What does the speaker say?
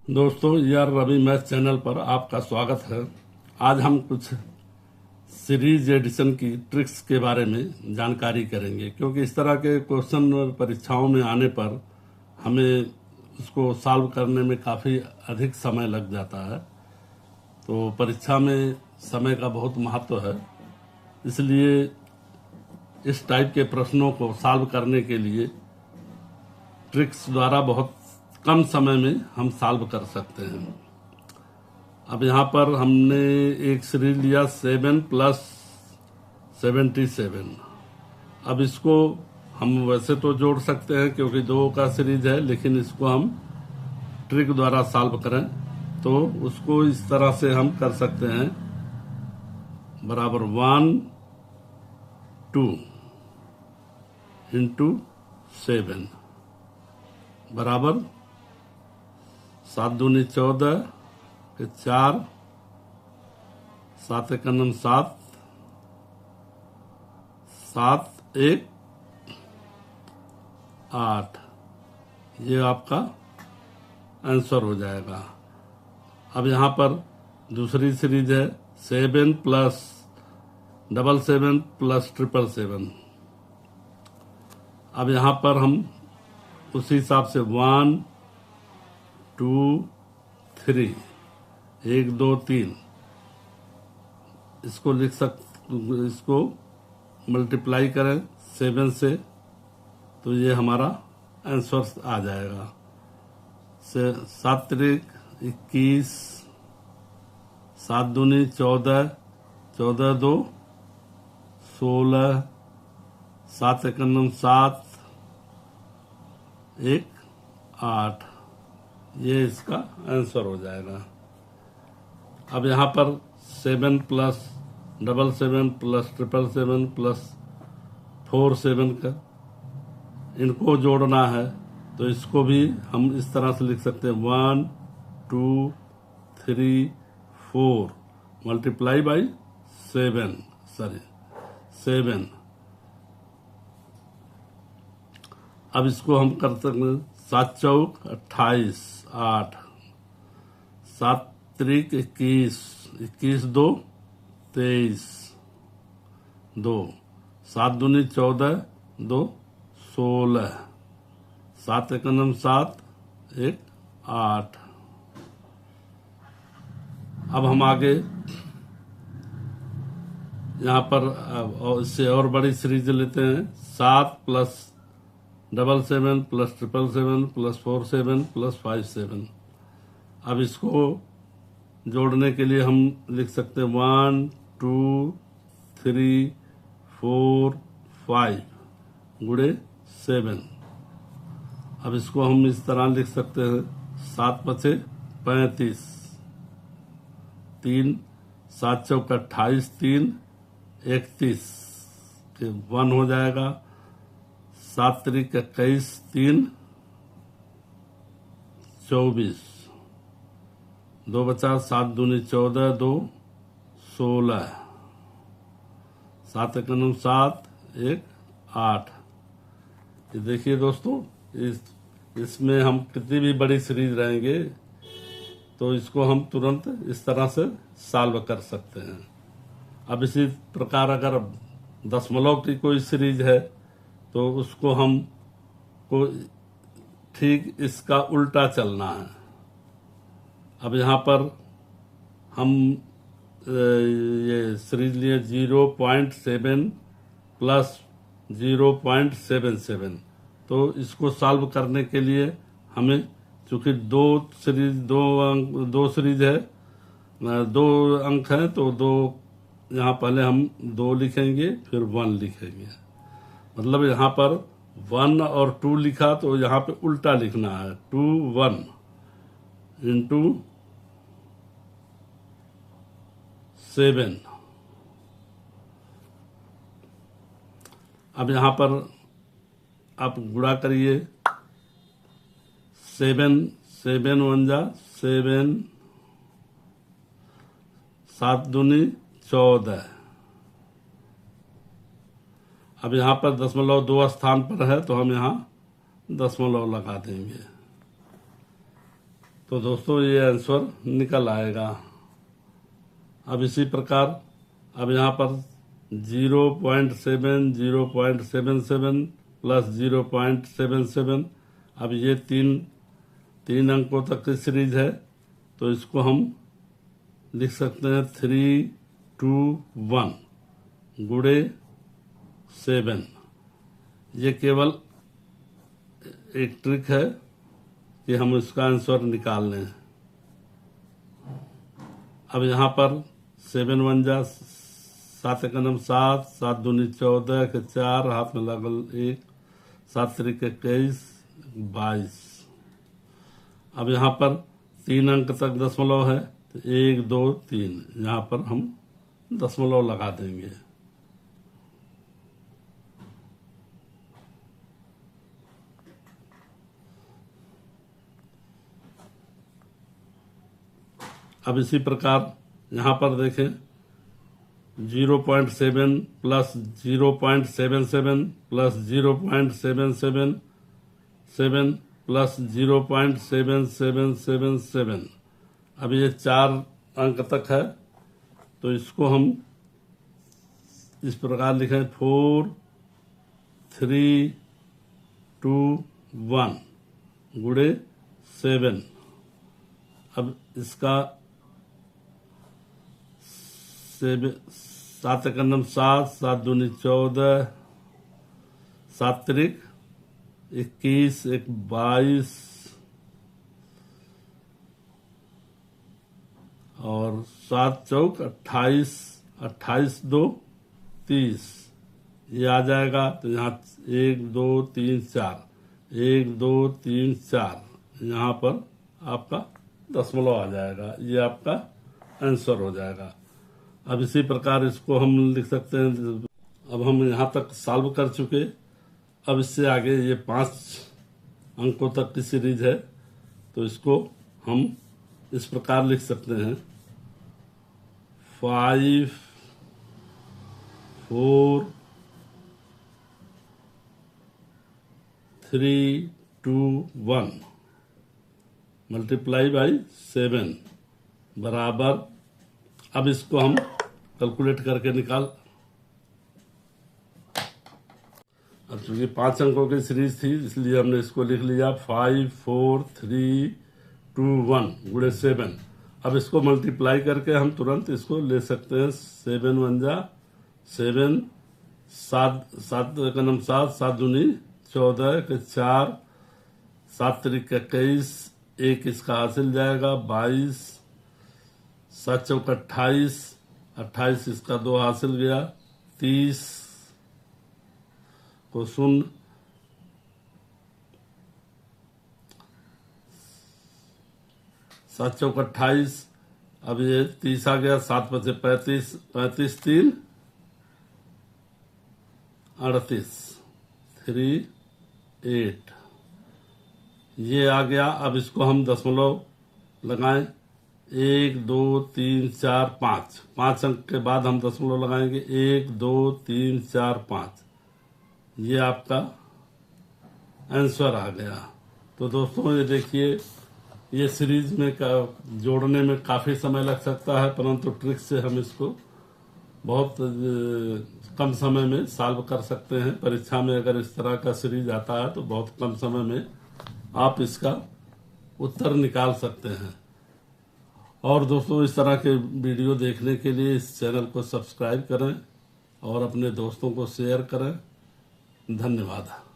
दोस्तों, यार Ravi math channel पर आपका स्वागत है। आज हम कुछ सीरीज एडिशन की ट्रिक्स के बारे में जानकारी करेंगे, क्योंकि इस तरह के क्वेश्चन परीक्षाओं में आने पर हमें उसको सॉल्व करने में काफ़ी अधिक समय लग जाता है। तो परीक्षा में समय का बहुत महत्व है, इसलिए इस टाइप के प्रश्नों को सॉल्व करने के लिए ट्रिक्स द्वारा बहुत कम समय में हम सॉल्व कर सकते हैं। अब यहाँ पर हमने एक सीरीज लिया 7 + 77। अब इसको हम वैसे तो जोड़ सकते हैं क्योंकि 2 का सीरीज है, लेकिन इसको हम ट्रिक द्वारा सॉल्व करें तो उसको इस तरह से हम कर सकते हैं। बराबर 1 2 × 7 बराबर 7 दूनी 14 के 4, 7 × 9 7, 7 1 8। ये आपका आंसर हो जाएगा। अब यहाँ पर दूसरी सीरीज है 7 + 77 + 777। अब यहाँ पर हम उसी हिसाब से 1 2 3 1 2 3 इसको इसको मल्टीप्लाई करें 7 से तो ये हमारा आंसर आ जाएगा। 7 × 21, 7 दूनी 14, 14 2 16, 7 × 9 7, 1 8। ये इसका आंसर हो जाएगा। अब यहाँ पर 7 + 77 + 777 + 47 का इनको जोड़ना है, तो इसको भी हम इस तरह से लिख सकते हैं 1 2 3 4 × 7। अब इसको हम कर सकते हैं 7 चौक 28 8, 7 त्रिक 21, 21 2 23 2, 7 दूनी 14 2 16, 7 × 9 7, 1 8। अब हम आगे यहाँ पर इससे और बड़ी सीरीज लेते हैं 7 + 77 + 777 + 47 + 57। अब इसको जोड़ने के लिए हम लिख सकते हैं 1 2 3 4 5 × 7। अब इसको हम इस तरह लिख सकते हैं 7 × 5 35, 3 7 चौक 28 3 31 के 1 हो जाएगा। 7 त्रिक 21 3 24, 2 बचा 7 दूनी 14 2 16, 7 × 9 7 1 8। ये देखिए दोस्तों, इसमें हम कितनी भी बड़ी सीरीज रहेंगे तो इसको हम तुरंत इस तरह से सॉल्व कर सकते हैं। अब इसी प्रकार अगर दशमलव की कोई सीरीज है तो उसको हम को ठीक इसका उल्टा चलना है। अब यहाँ पर हम ये सीरीज लिए 0.7 + 0.77। तो इसको सॉल्व करने के लिए हमें, चूंकि दो सीरीज है, 2 अंक हैं, तो 2 यहाँ पहले हम 2 लिखेंगे फिर 1 लिखेंगे। मतलब यहाँ पर 1 और 2 लिखा तो यहाँ पे उल्टा लिखना है 2 1 × 7। अब यहाँ पर आप गुणा करिए 7 7 1 जा 7, 7 दूनी 14। अब यहाँ पर दशमलव 2 स्थान पर है तो हम यहाँ दशमलव लगा देंगे। तो दोस्तों ये आंसर निकल आएगा। अब इसी प्रकार अब यहाँ पर 0.7 0.77 प्लस 0.77, अब ये तीन अंकों तक की सीरीज है, तो इसको हम लिख सकते हैं 3 2 1 गुणे 7। ये केवल एक ट्रिक है कि हम इसका आंसर निकाल लें। अब यहाँ पर 7 1 जा 7 1 7, 7 2 14 के 4, हाथ में लगल 1, 7 3 21 22। अब यहाँ पर 3 अंक तक दशमलव है, तो 1 2 3 यहाँ पर हम दशमलव लगा देंगे। अब इसी प्रकार यहाँ पर देखें 0.7 प्लस 0.77 प्लस 0.777 प्लस 0.7777। अब ये 4 अंक तक है, तो इसको हम इस प्रकार लिखें 4 3 2 1 गुणे 7। अब इसका 7 1 7, 7 2 14, 7 3 21 1 22 और 7 चौक 28, 28 2 30। ये आ जाएगा, तो यहाँ 1 2 3 4, 1 2 3 4 यहाँ पर आपका दशमलव आ जाएगा। ये आपका आंसर हो जाएगा। अब इसी प्रकार इसको हम लिख सकते हैं। अब हम यहाँ तक सॉल्व कर चुके। अब इससे आगे ये 5 अंकों तक की सीरीज है, तो इसको हम इस प्रकार लिख सकते हैं 5 4 3 2 1 मल्टीप्लाई बाई 7 बराबर। अब इसको हम कैलकुलेट करके निकाल। अब चूंकि 5 अंकों की सीरीज थी, इसलिए हमने इसको लिख लिया 5 4 3 2 1 गुणे 7। अब इसको मल्टीप्लाई करके हम तुरंत इसको ले सकते हैं। 7 1 जा 7, 7 7 1 7, 7 दूनी 14 के 4, 7 3 21 1 इसका हासिल जाएगा 22, 7 चौक 28, 28 इसका 2 हासिल गया 30 को 0, 7 चौक 28। अब ये 30 आ गया, 7 बचे 35, 35 3 38 3 8 ये आ गया। अब इसको हम दशमलव लगाएं। 1 2 3 4 5, 5 अंक के बाद हम दशमलव लगाएंगे। 1 2 3 4 5 ये आपका आंसर आ गया। तो दोस्तों ये देखिए, ये सीरीज में जोड़ने में काफ़ी समय लग सकता है, परंतु ट्रिक से हम इसको बहुत कम समय में सॉल्व कर सकते हैं। परीक्षा में अगर इस तरह का सीरीज आता है तो बहुत कम समय में आप इसका उत्तर निकाल सकते हैं। और दोस्तों, इस तरह के वीडियो देखने के लिए इस चैनल को सब्सक्राइब करें और अपने दोस्तों को शेयर करें। धन्यवाद।